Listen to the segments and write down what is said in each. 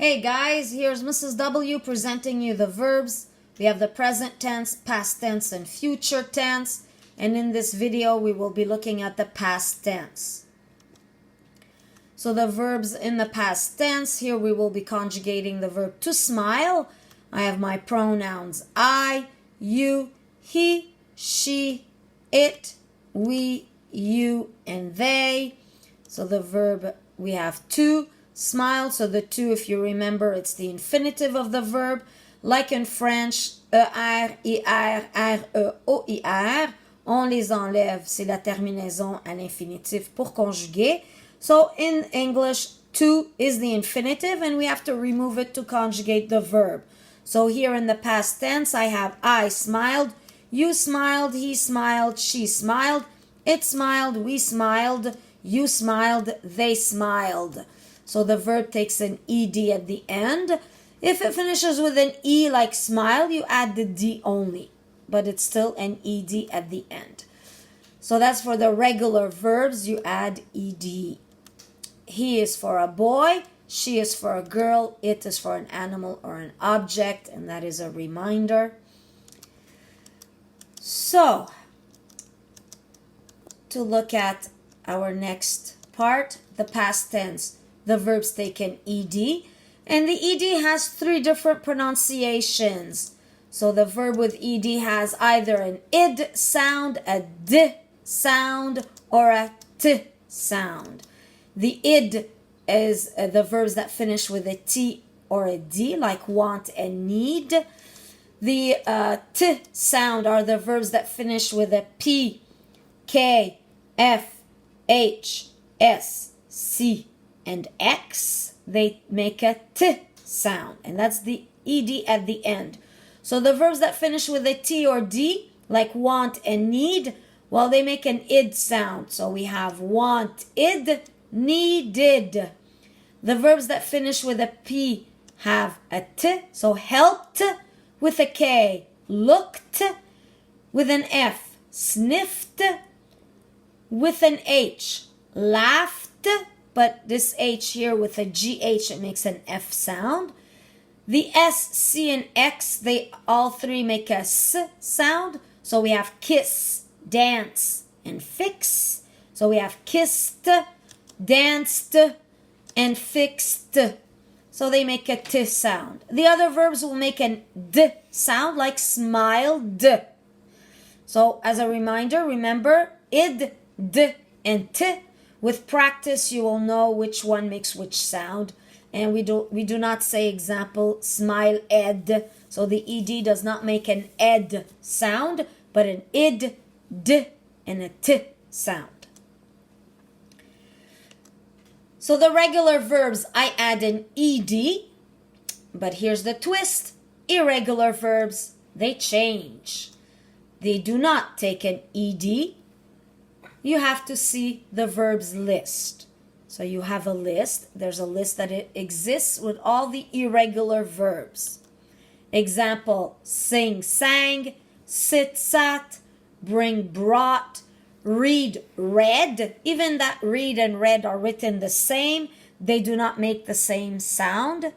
Hey guys, here's Mrs. W presenting you the verbs. We have the present tense, past tense, and future tense. And in this video, we will be looking at the past tense. So the verbs in the past tense, here we will be conjugating the verb to smile. I have my pronouns I, you, he, she, it, we, you, and they. So the verb, we have to smile. So the to, if you remember, it's the infinitive of the verb. Like in French, ER, IR, RE, OIR, on les enlève, c'est la terminaison à l'infinitif pour conjuguer. So in English, to is the infinitive and we have to remove it to conjugate the verb. So here in the past tense, I have I smiled, you smiled, he smiled, she smiled, it smiled, we smiled, you smiled, they smiled. So the verb takes an ed at the end. If it finishes with an e like smile, you add the d only, but it's still an ed at the end. So that's for the regular verbs, you add ed. He is for a boy, she is for a girl, it is for an animal or an object, and that is a reminder. So, to look at our next part, the past tense, the verbs take an ed, and the ed has three different pronunciations. So the verb with ed has either an id sound, a d sound, or a t sound. The id is the verbs that finish with a t or a d, like want and need. The t sound are the verbs that finish with a p, k, f, h, s, c, and x. They make a t sound, and that's the ed at the end. So the verbs that finish with a t or d, like want and need, well, they make an id sound. So we have wanted, needed. The verbs that finish with a p have a t, so helped with a k, looked with an f, sniffed with an h, laughed, but this h here with a gh, it makes an f sound. The s, c, and x, they all three make a s sound. So we have kiss, dance, and fix. So we have kissed, danced, and fixed. So they make a t sound. The other verbs will make an d sound, like smiled. So as a reminder, remember id, d, and t. With practice, you will know which one makes which sound. And we do not say, example, smile ed. So the ed does not make an ed sound, but an id, d, and a t sound. So the regular verbs, I add an ed, but here's the twist. Irregular verbs, they change. They do not take an ed. You have to see the verbs list. So you have a list. There's a list that it exists with all the irregular verbs. Example, sing, sang, sit, sat, bring, brought, read, read. Even that read and read are written the same. They do not make the same sound.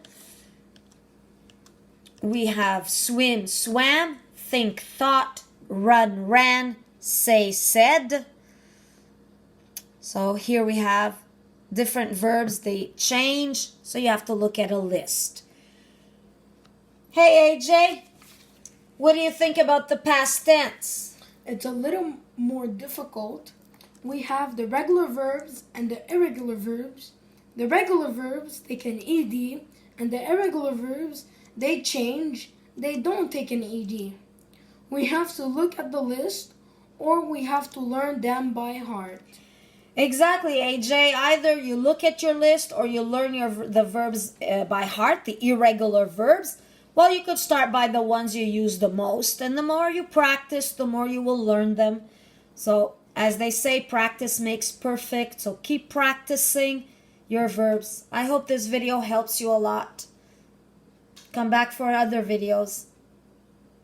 We have swim, swam, think, thought, run, ran, say, said. So here we have different verbs, they change, so you have to look at a list. Hey AJ, what do you think about the past tense? It's a little more difficult. We have the regular verbs and the irregular verbs. The regular verbs take an ed, and the irregular verbs, they change. They don't take an ed. We have to look at the list, or we have to learn them by heart. Exactly, AJ. Either you look at your list or you learn the verbs by heart, the irregular verbs. Well, you could start by the ones you use the most, and the more you practice, the more you will learn them. So, as they say, practice makes perfect. So keep practicing your verbs. I hope this video helps you a lot. Come back for other videos.